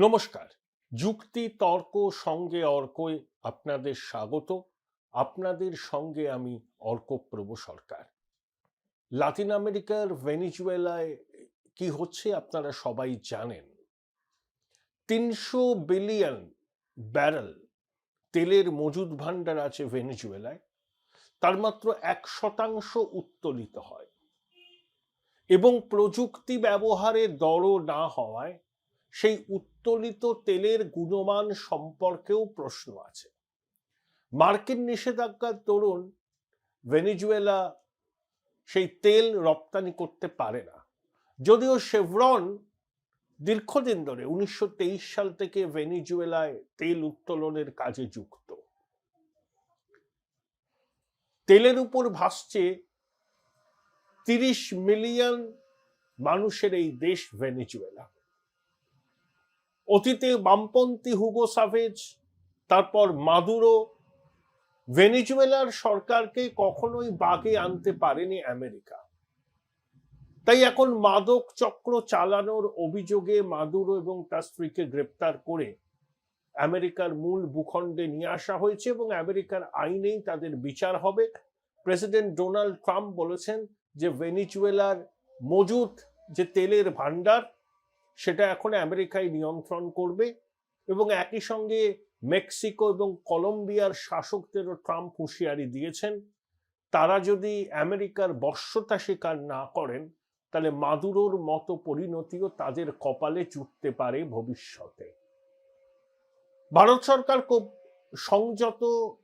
নমস্কার। যুক্তি তর্ক সঙ্গে অর্কয় আপনাদের স্বাগত। আপনাদের সঙ্গে আমি অর্কপ্রভ সরকার। লাতিন আমেরিকার ভেনিজুয়েলায় কি হচ্ছে আপনারা সবাই জানেন। ৩০০ বিলিয়ন ব্যারেল তেলের মজুদ ভাণ্ডার আছে ভেনিজুয়েলায়, তার মাত্র ১% উত্তোলিত হয় এবং প্রযুক্তি ব্যবহারে দরও না হওয়ায় সেই উত্তোলিত তেলের গুণমান সম্পর্কেও প্রশ্ন আছে। মার্কিন নিষেধাজ্ঞার দরুন ভেনিজুয়েলা সেই তেল রপ্তানি করতে পারে না, যদিও শেভরন দীর্ঘদিন ধরে ১৯২৩ সাল থেকে ভেনিজুয়েলায় তেল উত্তোলনের কাজে যুক্ত। তেলের উপর ভাসছে ৩০ মিলিয়ন মানুষের এই দেশ ভেনিজুয়েলা। অতীতে বামপন্থী হুগো সাভেজ, তারপর মাদুরো, ভেনিজুয়েলার সরকারকে কখনোই বাগে আনতে পারেনি আমেরিকা। তাই এখন মাদক চক্র চালানোর অভিযোগে মাদুরো এবং তার স্ত্রীকে গ্রেপ্তার করে আমেরিকার মূল ভূখণ্ডে নিয়ে আসা হয়েছে এবং আমেরিকার আইনেই তাদের বিচার হবে। প্রেসিডেন্ট ডোনাল্ড ট্রাম্প বলেছেন যে ভেনিজুয়েলার মজুদ যে তেলের ভান্ডার সেটা এখন আমেরিকায় নিয়ন্ত্রণ করবে এবং একই সঙ্গে মেক্সিকো এবং কলম্বিয়ার শাসকদেরও ট্রাম্প হুঁশিয়ারি দিয়েছেন, তারা যদি আমেরিকার বশ্যতা স্বীকার না করেন তাহলে মাদুরোর মতো পরিণতিও তাদের কপালে জুটতে পারে ভবিষ্যতে। ভারত সরকার খুব সংযত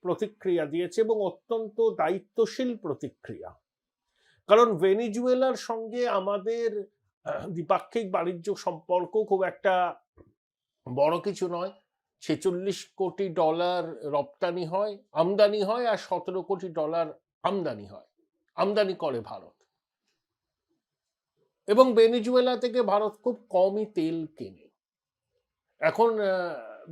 প্রতিক্রিয়া দিয়েছে এবং অত্যন্ত দায়িত্বশীল প্রতিক্রিয়া, কারণ ভেনিজুয়েলার সঙ্গে আমাদের দ্বিপাক্ষিক বাণিজ্য সম্পর্ক খুব একটা বড় কিছু নয়। ৪৬ কোটি ডলার রপ্তানি হয়, আমদানি হয়, আর ১৭ কোটি ডলার আমদানি করে ভারত, এবং ভেনিজুয়েলা থেকে ভারত খুব কমই তেল কেনে। এখন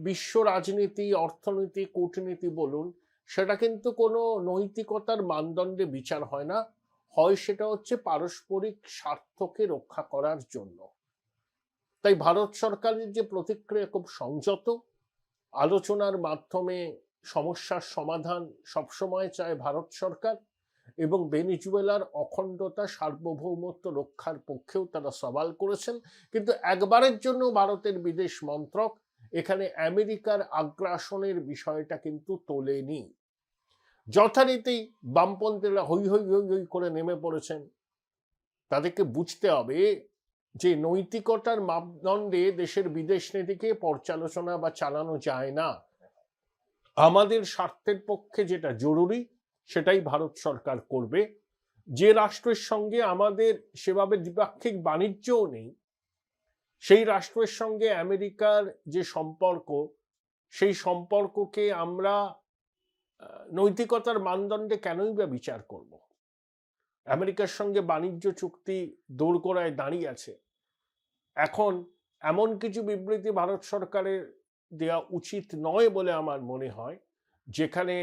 বিশ্ব রাজনীতি, অর্থনীতি, কূটনীতি বলুন, সেটা কিন্তু কোনো নৈতিকতার মানদণ্ডে বিচার হয় না, হয় সেটা হচ্ছে পারস্পরিক স্বার্থকে রক্ষা করার জন্য। তাই ভারত সরকারের যে প্রতিক্রিয়া খুব সংযত, আলোচনার মাধ্যমে সমস্যার সমাধান সবসময় চায় ভারত সরকার, এবং ভেনিজুয়েলার অখণ্ডতা সার্বভৌমত্ব রক্ষার পক্ষেও তারা সওয়াল করেছেন। কিন্তু একবারের জন্য ভারতের বিদেশ মন্ত্রক এখানে আমেরিকার আগ্রাসনের বিষয়টা কিন্তু তোলেনি। যথারীতি বামপন্থীরা হই হই হই হই করে নেমে পড়েছেন। তাদেরকে বুঝতে হবে যে নৈতিকতার মাপদণ্ডে দেশের বিদেশ নীতিকে পর্যালোচনা বা চালানো যায় না। আমাদের স্বার্থের পক্ষে যেটা জরুরি সেটাই ভারত সরকার করবে। যে রাষ্ট্রের সঙ্গে আমাদের সেভাবে দ্বিপাক্ষিক বাণিজ্যও নেই, সেই রাষ্ট্রের সঙ্গে আমেরিকার যে সম্পর্ক, সেই সম্পর্ককে আমরা নৈতিকতার মানদণ্ডে কেনই বা বিচার করব। আমেরিকার সঙ্গে বাণিজ্য চুক্তি দোরগোড়ায় দাঁড়িয়ে আছে। এখন এমন কিছু বিবৃতি ভারত সরকারের দেওয়া উচিত নয় বলে আমার মনে হয়, যেখানে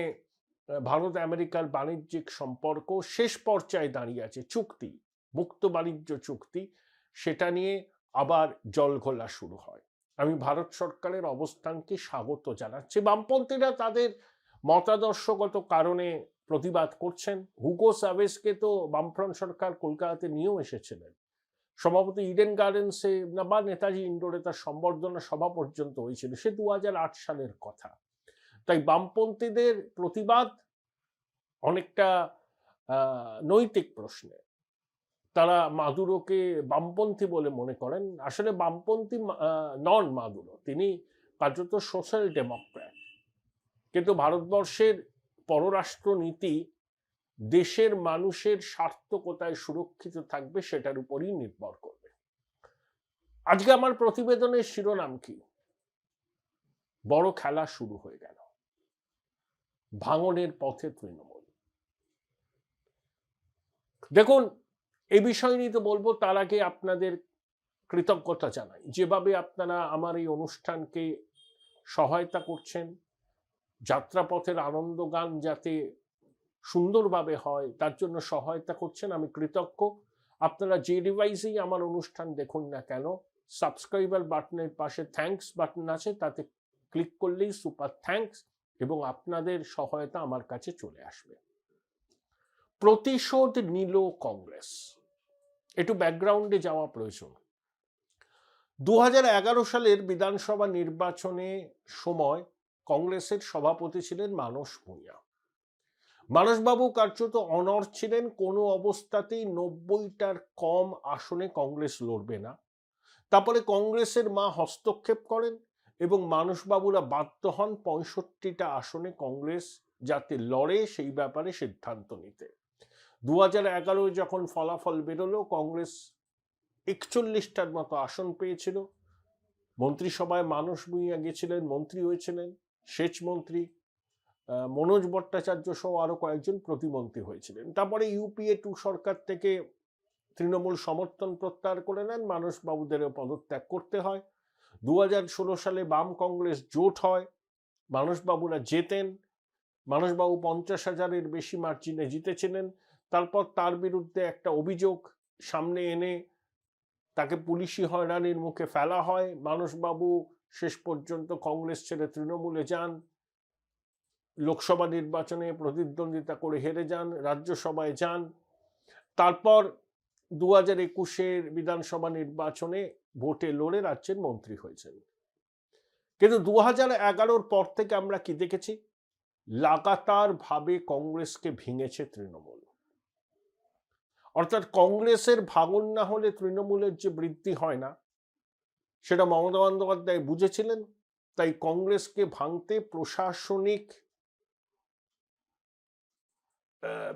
ভারত আমেরিকার বাণিজ্যিক সম্পর্ক শেষ পর্যায়ে দাঁড়িয়ে আছে। চুক্তি, মুক্ত বাণিজ্য চুক্তি, সেটা নিয়ে আবার জলঘোলা শুরু হয়। আমি ভারত সরকারের অবস্থানকে স্বাগত জানাচ্ছি। বামপন্থীরা তাদের মতাদর্শগত কারণে প্রতিবাদ করছেন। হুগো সাভেজকে তো বামফ্রন্ট সরকার কলকাতাতে নিয়েও এসেছিলেন, সম্ভবত ইডেন গার্ডেন্সে বা নেতাজি ইন্ডোরে তার সম্বর্ধনা সভা পর্যন্ত হয়েছিল, সে ২০০৮ সালের কথা। তাই বামপন্থীদের প্রতিবাদ অনেকটা নৈতিক প্রশ্নে। তারা মাদুরোকে বামপন্থী বলে মনে করেন। আসলে বামপন্থী নন মাদুরো, তিনি কার্যত সোশ্যাল ডেমোক্র্যাট। কিন্তু ভারতবর্ষের পররাষ্ট্র নীতি দেশের মানুষের স্বার্থ কোথায় সুরক্ষিত থাকবে সেটার উপরই নির্ভর করবে। আজকে আমার প্রতিবেদনের শিরোনাম কি? বড় খেলা শুরু হয়ে গেল, ভাঙনের পথে তৃণমূল। দেখুন, এই বিষয় নিয়ে তো বলবো, তার আগে আপনাদের কৃতজ্ঞতা জানাই। যেভাবে আপনারা আমার এই অনুষ্ঠানকে সহায়তা করছেন, যাত্রাপথের আনন্দ গান যাতে সুন্দরভাবে হয় তার জন্য সহায়তা করছেন, আমি কৃতজ্ঞ। আপনারা যে ডিভাইসেই আমার অনুষ্ঠান দেখুন না কেন, সাবস্ক্রাইবার বাটনের পাশে থ্যাঙ্কস বাটন আছে, তাতে ক্লিক করলেই সুপার থ্যাঙ্কস এবং আপনাদের সহায়তা আমার কাছে চলে আসবে। প্রতিশোধ নিল কংগ্রেস। একটু ব্যাকগ্রাউন্ডে যাওয়া প্রয়োজন। 2011 সালের বিধানসভা নির্বাচনে সময় কংগ্রেসের সভাপতি ছিলেন মানস ভূঁইয়া। মানসবাবু কার্যত অনড় ছিলেন, কোনো অবস্থাতেই 90টার কম আসনে কংগ্রেস লড়বে না। তারপরে কংগ্রেসের মা হস্তক্ষেপ করেন এবং মানসবাবুরা বাধ্য হন 65টা আসনে কংগ্রেস যাতে লড়ে সেই ব্যাপারে সিদ্ধান্ত নিতে। 2011 যখন ফলাফল বেরোলো, কংগ্রেস 41টার মতো আসন পেয়েছিল। মন্ত্রিসভায় মানস ভূঁইয়া গেছিলেন, মন্ত্রী হয়েছিলেন, সেচ মন্ত্রী মনোজ ভট্টাচার্য সহ আরো কয়েকজন প্রতিমন্ত্রী হয়েছিলেন। তারপরে ইউপিএ 2 সরকার থেকে তৃণমূল সমর্থন প্রত্যাহার করে নেন, মানসবাবুদেরও পদত্যাগ করতে হয়। 2016 সালে বাম কংগ্রেস জোট হয়, মানসবাবুরা জেতেন। মানসবাবু 50,000-এর বেশি মার্জিনে জিতেছিলেন। তারপর তার বিরুদ্ধে একটা অভিযোগ সামনে এনে তাকে পুলিশি হয়রানির মুখে ফেলা হয়। মানসবাবু শেষ পর্যন্ত কংগ্রেস ছেড়ে তৃণমূলে যান, লোকসভা নির্বাচনে প্রতিদ্বন্দ্বিতা করে হেরে যান, রাজ্যসভায় যান। তারপর 2021-এর বিধানসভা নির্বাচনে ভোটে লড়ে রাজ্যের মন্ত্রী হয়েছেন। কিন্তু 2011-র পর থেকে আমরা কি দেখেছি? লাগাতার ভাবে কংগ্রেসকে ভেঙেছে তৃণমূল। অর্থাৎ কংগ্রেসের ভাঙন না হলে তৃণমূলের যে বৃদ্ধি হয় না, সেটা মমতা বন্দ্যোপাধ্যায় বুঝেছিলেন। তাই কংগ্রেসকে ভাঙতে প্রশাসনিক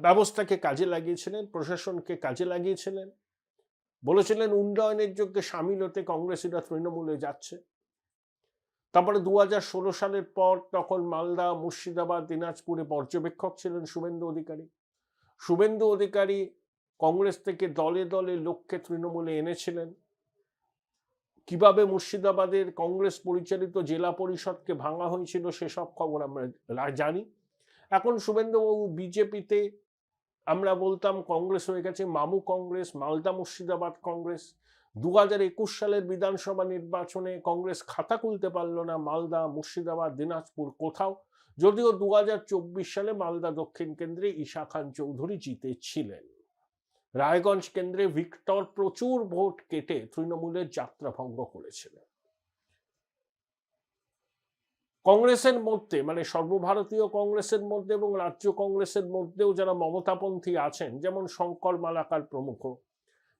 ব্যবস্থাকে কাজে লাগিয়েছিলেন, প্রশাসনকে কাজে লাগিয়েছিলেন। বলেছিলেন উন্নয়নের যোগ্যে সামিল হতে কংগ্রেসীরা তৃণমূলে যাচ্ছে। তারপরে 2016 সালের পর তখন মালদা, মুর্শিদাবাদ, দিনাজপুরে পর্যবেক্ষক ছিলেন শুভেন্দু অধিকারী। শুভেন্দু অধিকারী কংগ্রেস থেকে দলে দলে লোককে তৃণমূলে এনেছিলেন। কিভাবে মুর্শিদাবাদের কংগ্রেস পরিচালিত জেলা পরিষদকে ভাঙা হয়েছিল সেসব খবর আমরা জানি। এখন শুভেন্দুবাবু বিজেপিতে, আমরা বলতাম কংগ্রেস হয়ে গেছে মামু কংগ্রেস, মালদা মুর্শিদাবাদ কংগ্রেস। 2021 সালের বিধানসভা নির্বাচনে কংগ্রেস খাতা খুলতে পারল না মালদা, মুর্শিদাবাদ, দিনাজপুর কোথাও, যদিও 2024 সালে মালদা দক্ষিণ কেন্দ্রে ঈশা খান চৌধুরী জিতেছিলেন। রায়গঞ্জ কেন্দ্রে ভিক্টর প্রচুর ভোট কেটে তৃণমূলের যাত্রা ভঙ্গ করেছিলেন। কংগ্রেসের মধ্যে, মানে সর্বভারতীয় কংগ্রেসের মধ্যে এবং রাজ্য কংগ্রেসের মধ্যেও যারা মমতাপন্থী আছেন, যেমন শঙ্কর মালাকার প্রমুখ,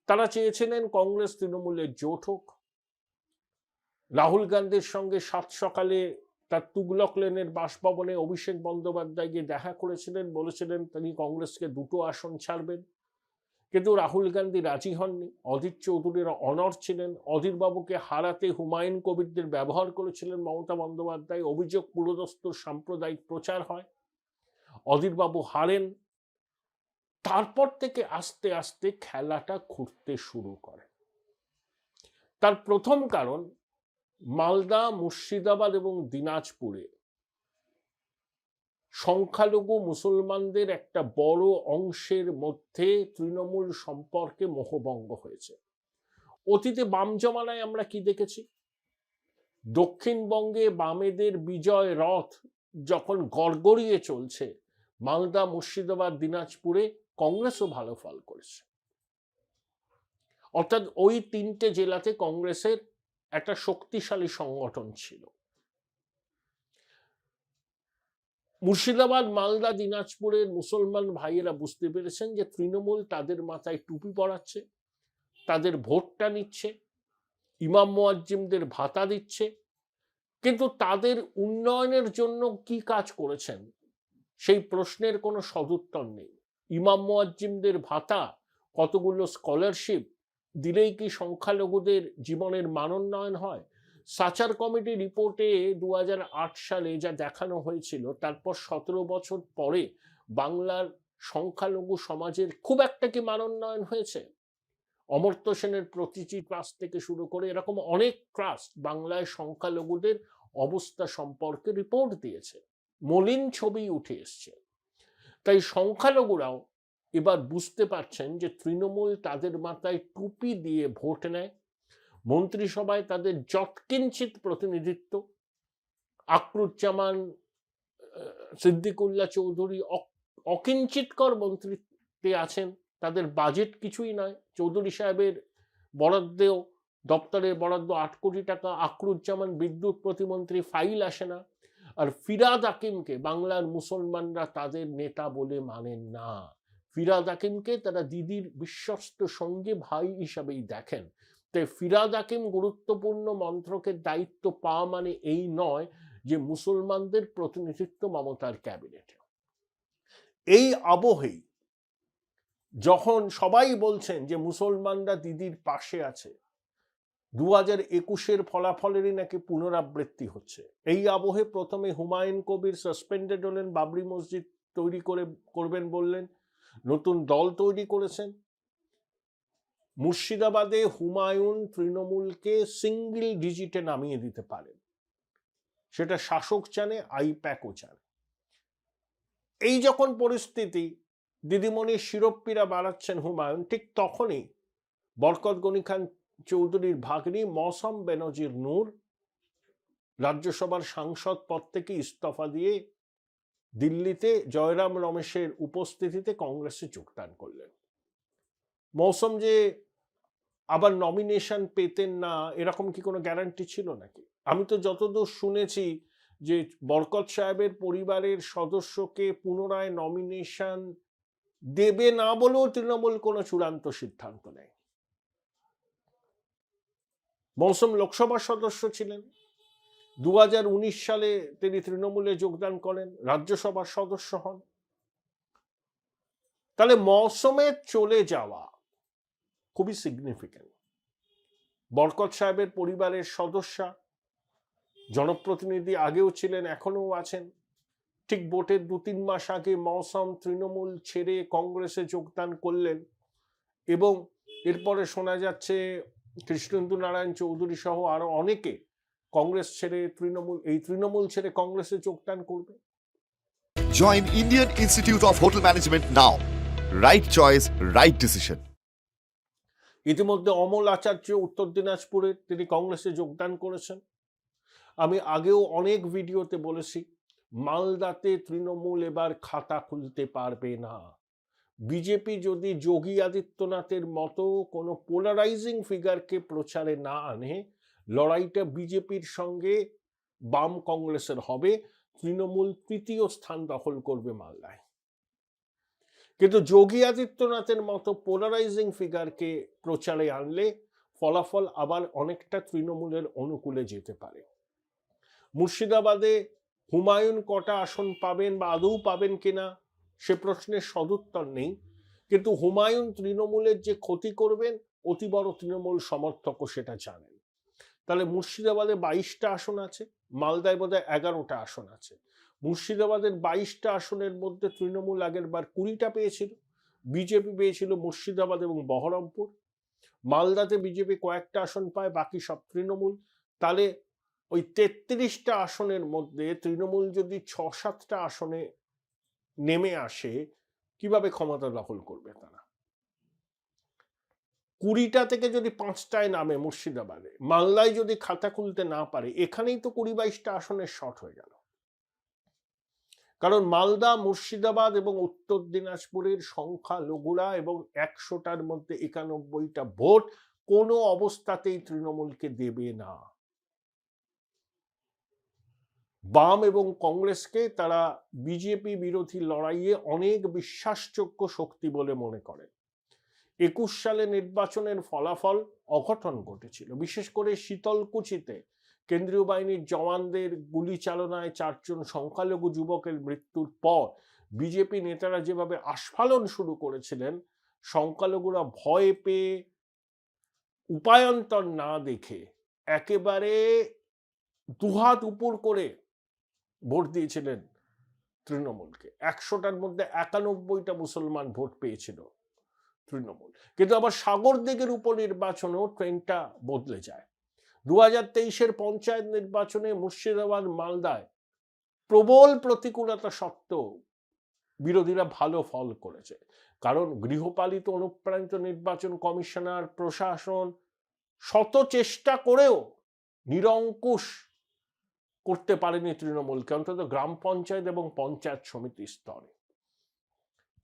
তারা চেয়েছিলেন কংগ্রেস তৃণমূলের জোট হোক। রাহুল গান্ধীর সঙ্গে সাত সকালে তার তুগলক লেনের বাসভবনে অভিষেক বন্দ্যোপাধ্যায় গিয়ে দেখা করেছিলেন, বলেছিলেন তিনি কংগ্রেসকে 2টো আসন ছাড়বেন। কিন্তু রাহুল গান্ধী রাজি হননি। অধীর চৌধুরীরা অনড় ছিলেন। অধীর বাবুকে হারাতে হুমায়ুন কবিরদের ব্যবহার করেছিলেন মমতা বন্দ্যোপাধ্যায়। অভিযোগ পুরোদস্তুর সাম্প্রদায়িক প্রচার হয়, অধীর বাবু হারেন। তারপর থেকে আস্তে আস্তে খেলাটা ঘুরতে শুরু করে। তার প্রথম কারণ, মালদা, মুর্শিদাবাদ এবং দিনাজপুরে সংখ্যালঘু মুসলমানদের একটা বড় অংশের মধ্যে তৃণমূল সম্পর্কে মোহভঙ্গ হয়েছে। অতীতে বাম জমানায় আমরা কি দেখেছি? দক্ষিণবঙ্গে বামেদের বিজয় রথ যখন গড়গড়িয়ে চলছে, মালদা, মুর্শিদাবাদ, দিনাজপুরে কংগ্রেসও ভালো ফল করেছে। অর্থাৎ ওই 3টে জেলাতে কংগ্রেসের একটা শক্তিশালী সংগঠন ছিল। মুর্শিদাবাদ, মালদা, দিনাজপুরের মুসলমান ভাইয়েরা বুঝতে পেরেছেন যে তৃণমূল তাদের মাথায় টুপি পরাচ্ছে, তাদের ভোটটা নিচ্ছে, ইমাম মুয়াজ্জিমদের ভাতা দিচ্ছে, কিন্তু তাদের উন্নয়নের জন্য কি কাজ করেছেন সেই প্রশ্নের কোনো সদুত্তর নেই। ইমাম মুয়াজ্জিমদের ভাতা, কতগুলো স্কলারশিপ দিলেই কি সংখ্যালঘুদের জীবনের মানোন্নয়ন হয়? সাচার কমিটি রিপোর্টে 2008 সালে যা দেখানো হয়েছিল, তারপর 17 বছর পরে বাংলার সংখ্যালঘু সমাজের খুব একটা কি মানোন্নয়ন হয়েছে? অমর্ত্য সেনের প্রতিটি ট্রাস্ট থেকে শুরু করে এরকম অনেক ট্রাস্ট বাংলায় সংখ্যালঘুদের অবস্থা সম্পর্কে রিপোর্ট দিয়েছে, মলিন ছবি উঠে এসছে। তাই সংখ্যালঘুরাও এবার বুঝতে পারছেন যে তৃণমূল তাদের মাথায় টুপি দিয়ে ভোট নেয়। মন্ত্রিসভায় তাদের যৎকিঞ্চিত প্রতিনিধিত্ব, আকরুজ্জামান, সিদ্দিকুল্লাহ চৌধুরী অকিঞ্চিতকর মন্ত্রিত্বে আছেন, তাদের বাজেট কিছুই নয়। চৌধুরী সাহেবের বরাদ্দেও দপ্তরের বরাদ্দ 8 কোটি টাকা, আকরুজ্জামান বিদ্যুৎ প্রতিমন্ত্রী, ফাইল আসে না। আর ফিরহাদ হাকিমকে বাংলার মুসলমানরা তাদের নেতা বলে মানেন না। ফিরহাদ হাকিমকে তারা দিদির বিশ্বস্ত সঙ্গী, ভাই হিসাবেই দেখেন। তাই ফিরহাদ হাকিম গুরুত্বপূর্ণ মন্ত্রকের দায়িত্ব পাওয়া মানে এই নয় যে মুসলমানদের প্রতিনিধিত্ব মমতার ক্যাবিনেটে। এই আবহেই যখন সবাই বলছেন যে মুসলমানরা দিদির পাশে আছে, 2021-এর ফলাফলেরই নাকি পুনরাবৃত্তি হচ্ছে, এই আবহে প্রথমে হুমায়ুন কবির সাসপেন্ডেড হলেন, বাবরি মসজিদ তৈরি করবেন বললেন, নতুন দল তৈরি করেছেন। মুর্শিদাবাদে হুমায়ুন তৃণমূলকে সিঙ্গেল ডিজিটে নামিয়ে দিতে পারেন, সেটা শাসক জানে, আইপ্যাকও জানে। এই যখন পরিস্থিতি, দিদিমণির শিরোপ্পীরা বাড়াচ্ছেন হুমায়ুন, ঠিক তখনই বরকত গনি খান চৌধুরীর ভাগ্নি মৌসম বেনজির নূর রাজ্যসভার সাংসদ পদ থেকে ইস্তফা দিয়ে দিল্লিতে জয়রাম রমেশের উপস্থিতিতে কংগ্রেসে যোগদান করলেন। মৌসম যে আবার নমিনেশন পেতেন না এরকম কি কোনো গ্যারান্টি ছিল নাকি? আমি তো যতদূর শুনেছি যে বরকত সাহেবের পরিবারের সদস্যকে পুনরায় নমিনেশন দেবে না বলেও তৃণমূল কোনো চূড়ান্ত সিদ্ধান্ত নেয়। মৌসম লোকসভার সদস্য ছিলেন, 2019 সালে তিনি তৃণমূলে যোগদান করেন, রাজ্যসভার সদস্য হন। তাহলে মৌসুমের চলে যাওয়া খুবই সিগনিফিক্যান্ট। বরকত সাহেবের পরিবারের সদস্যা, জনপ্রতিনিধি, আগেও ছিলেন, এখনো আছেন। ঠিক ভোটের 2-3 মাস আগে মৌসম তৃণমূল ছেড়ে কংগ্রেসে যোগদান করলেন এবং এরপরে শোনা যাচ্ছে কৃষ্ণেন্দু নারায়ণ চৌধুরী সহ আরো অনেকে কংগ্রেস ছেড়ে তৃণমূল ছেড়ে কংগ্রেসে যোগদান করবে। Join Indian Institute of Hotel Management now. Right choice, right decision. ইতিমধ্যে অমল আচার্য উত্তর দিনাজপুরে তিনি কংগ্রেসে যোগদান করেছেন। আমি আগেও অনেক ভিডিওতে বলেছি, মালদাতে তৃণমূল এবার খাতা খুলতে পারবে না। বিজেপি যদি যোগী আদিত্যনাথের মতো কোনো পোলারাইজিং ফিগারকে প্রচারে না আনে, লড়াইটা বিজেপির সঙ্গে বাম কংগ্রেসের হবে। তৃণমূল 3য় স্থান দখল করবে মালদায়। কিন্তু যোগী আদিত্যনাথের মতো পোলারাইজিং ফিগারকে প্রচারে আনলে ফলাফল আবার অনেকটা তৃণমূলের অনুকূলে যেতে পারে। মুর্শিদাবাদে হুমায়ুন কটা আসন পাবেন বা আদৌ পাবেন কিনা সে প্রশ্নের সদুত্তর নেই, কিন্তু হুমায়ুন তৃণমূলের যে ক্ষতি করবেন অতি বড় তৃণমূল সমর্থকও সেটা জানেন। তাহলে মুর্শিদাবাদে 22টা আসন আছে, মালদায় বোধহয় 11টা আসন আছে। মুর্শিদাবাদের 22টা আসনের মধ্যে তৃণমূল আগের বার 20টা পেয়েছিল, বিজেপি পেয়েছিল মুর্শিদাবাদ এবং বহরমপুর। মালদাতে বিজেপি কয়েকটা আসন পায়, বাকি সব তৃণমূল। তাহলে ওই 33টা আসনের মধ্যে তৃণমূল যদি 6-7টা আসনে নেমে আসে, কিভাবে ক্ষমতা দখল করবে তারা? 20টা থেকে যদি 5টায় নামে মুর্শিদাবাদে, মালদায় যদি খাতা খুলতে না পারে, এখানেই তো 20-22টা আসনের শর্ট হয়ে গেল। কারণ মালদা, মুর্শিদাবাদ এবং উত্তর দিনাজপুরের সংখ্যালঘুরা এবং 100টার মধ্যে 91টা ভোট কোনো অবস্থাতেই তৃণমূলকে দেবে না। বাম এবং কংগ্রেসকে তারা বিজেপি বিরোধী লড়াইয়ে অনেক বিশ্বাসযোগ্য শক্তি বলে মনে করে। 21 সালে নির্বাচনের ফলাফল অঘটন ঘটেছিল, বিশেষ করে শীতলকুচিতে কেন্দ্রীয় বাহিনীর জওয়ানদের গুলি চালনায় 4 জন সংখ্যালঘু যুবকের মৃত্যুর পর বিজেপি নেতারা যেভাবে আস্ফালন শুরু করেছিলেন, সংখ্যালঘুরা ভয় পেয়ে উপায়ন্তর না দেখে একেবারে দুহাত উপর করে ভোট দিয়েছিলেন তৃণমূলকে। 100টার মধ্যে 91টা মুসলমান ভোট পেয়েছিল তৃণমূল। কিন্তু আবার সাগরদিঘির উপনির্বাচনেও ট্রেন্ডটা বদলে যায়। 2023-এর পঞ্চায়েত নির্বাচনে মুর্শিদাবাদ, মালদায় প্রবল প্রতিকূলতা সত্ত্বেও বিরোধীরা ভালো ফল করেছে। কারণ গৃহপালিত অনুপ্রাণিত নির্বাচন কমিশনার, প্রশাসন শত চেষ্টা করেও নিরঙ্কুশ করতে পারেনি তৃণমূলকে, অন্তত গ্রাম পঞ্চায়েত এবং পঞ্চায়েত সমিতি স্তরে।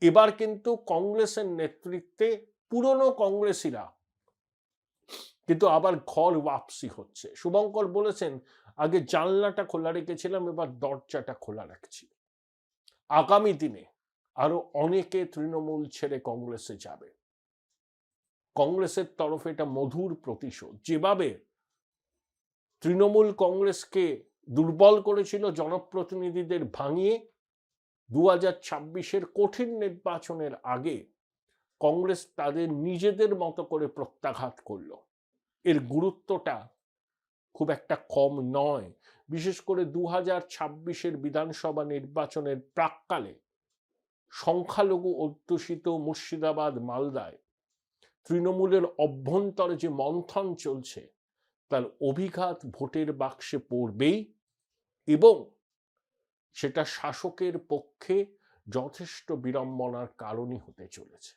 এবার কিন্তু কংগ্রেসের নেতৃত্বে পুরনো কংগ্রেসীরা কিন্তু আবার ঘর ওয়াপসি হচ্ছে। শুভঙ্কর বলেছেন, আগে জানলাটা খোলা রেখেছিলাম, এবার দরজাটা খোলা রাখছি। আগামী দিনে আরো অনেকে তৃণমূল ছেড়ে কংগ্রেসে যাবে। কংগ্রেসের তরফে এটা মধুর প্রতিশোধ। যেভাবে তৃণমূল কংগ্রেসকে দুর্বল করেছিল জনপ্রতিনিধিদের ভাঙিয়ে, 2026-এর কঠিন নির্বাচনের আগে কংগ্রেস তাদের নিজেদের মতো করে প্রত্যাঘাত করলো। এর গুরুত্বটা খুব একটা কম নয়। বিশেষ করে 2026-এর বিধানসভা নির্বাচনের প্রাক্কালে সংখ্যালঘু অধ্যুষিত মুর্শিদাবাদ, মালদায় তৃণমূলের অভ্যন্তরে যে মন্থন চলছে তার অভিঘাত ভোটের বাক্সে পড়বেই, এবং সেটা শাসকের পক্ষে যথেষ্ট বিড়ম্বনার কারণই হতে চলেছে।